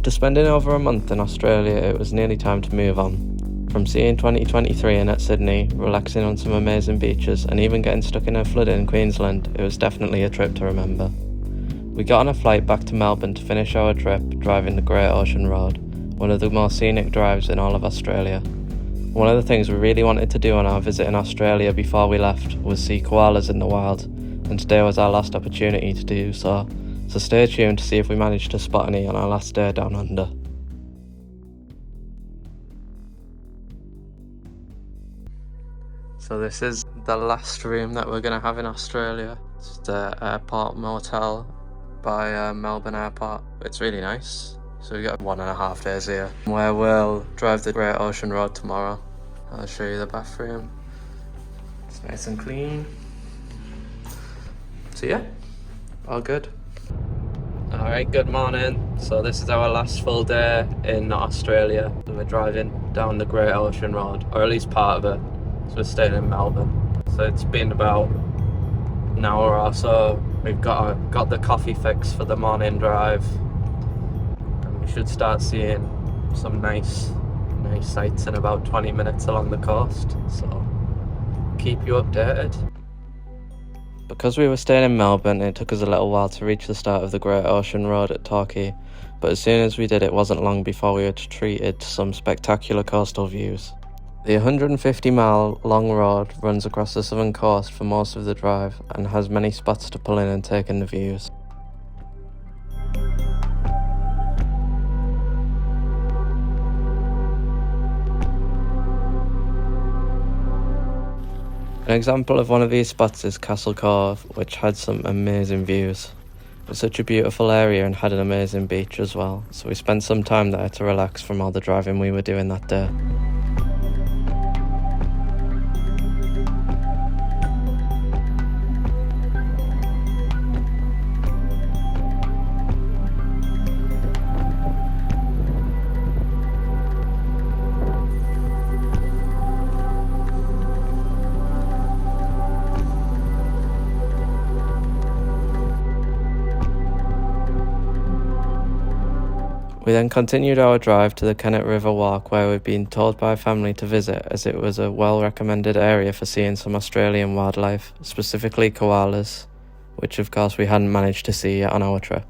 After spending over a month in Australia, it was nearly time to move on. From seeing 2023 in at Sydney, relaxing on some amazing beaches, and even getting stuck in a flood in Queensland, it was definitely a trip to remember. We got on a flight back to Melbourne to finish our trip driving the Great Ocean Road, one of the most scenic drives in all of Australia. One of the things we really wanted to do on our visit in Australia before we left was see koalas in the wild, and today was our last opportunity to do so. So stay tuned to see if we managed to spot any on our last day down under. So this is the last room that we're going to have in Australia. It's the airport motel by Melbourne Airport. It's really nice. So we got 1.5 days here, where we'll drive the Great Ocean Road tomorrow. I'll show you the bathroom. It's nice and clean. So yeah, all good. Alright, good morning. So this is our last full day in Australia. We're driving down the Great Ocean Road, or at least part of it. So we're staying in Melbourne. So it's been about an hour or so. We've got the coffee fix for the morning drive. And we should start seeing some nice sights in about 20 minutes along the coast. So keep you updated. Because we were staying in Melbourne, it took us a little while to reach the start of the Great Ocean Road at Torquay, but as soon as we did, it wasn't long before we were treated to some spectacular coastal views. The 150-mile long road runs across the southern coast for most of the drive and has many spots to pull in and take in the views. An example of one of these spots is Castle Cove, which had some amazing views. It's such a beautiful area and had an amazing beach as well, so we spent some time there to relax from all the driving we were doing that day. We then continued our drive to the Kennett River walk, where we'd been told by family to visit as it was a well-recommended area for seeing some Australian wildlife, specifically koalas, which of course we hadn't managed to see yet on our trip.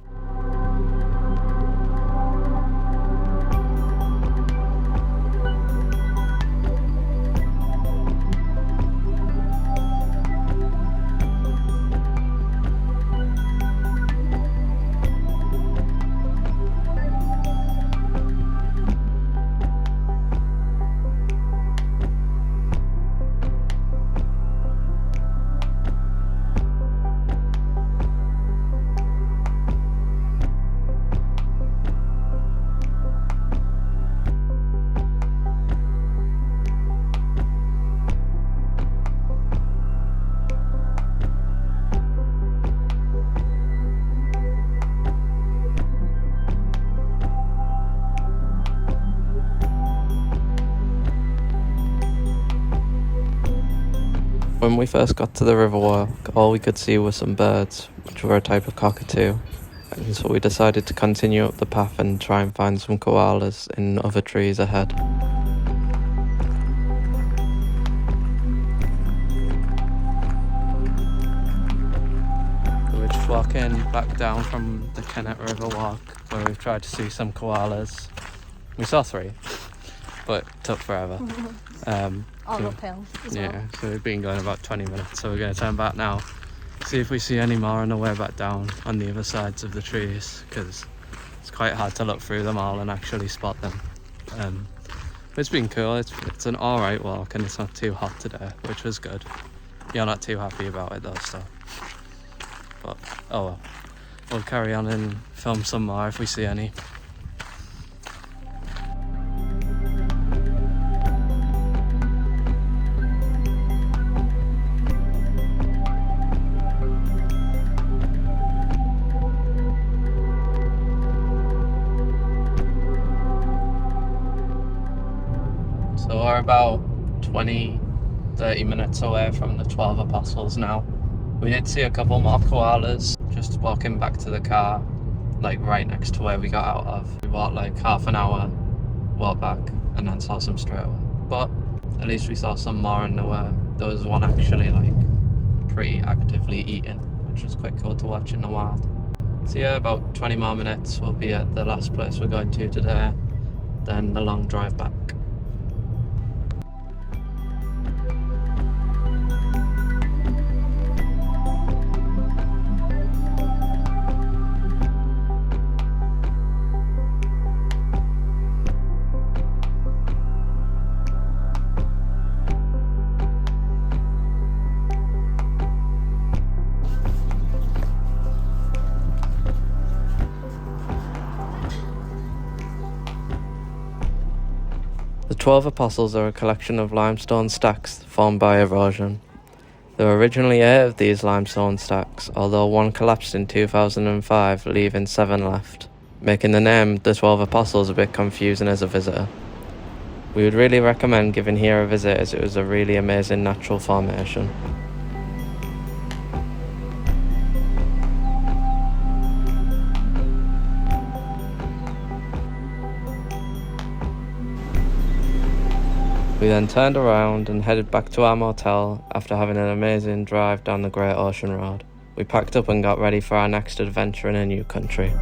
When we first got to the Riverwalk, all we could see were some birds, which were a type of cockatoo, and so we decided to continue up the path and try and find some koalas in other trees ahead. We're just walking back down from the Kennett River walk, where we've tried to see some koalas. We saw 3, but it took forever. All uphill as well. Yeah, so we've been going about 20 minutes, so we're going to turn back now, see if we see any more on the way back down on the other sides of the trees, because it's quite hard to look through them all and actually spot them. But it's been cool. It's an alright walk and it's not too hot today, which was good. You're not too happy about it though, so. But oh well, we'll carry on and film some more if we see any. So we're about 20-30 minutes away from the 12 Apostles now. We did see a couple more koalas just walking back to the car, like right next to where we got out of. We walked like half an hour, walked back, and then saw some straight away. But at least we saw some more, and there was one actually like pretty actively eating, which was quite cool to watch in the wild. So yeah, about 20 more minutes we'll be at the last place we're going to today, then the long drive back. The 12 Apostles are a collection of limestone stacks formed by erosion. There were originally 8 of these limestone stacks, although one collapsed in 2005, leaving 7 left, making the name the 12 Apostles a bit confusing as a visitor. We would really recommend giving here a visit, as it was a really amazing natural formation. We then turned around and headed back to our motel after having an amazing drive down the Great Ocean Road. We packed up and got ready for our next adventure in a new country.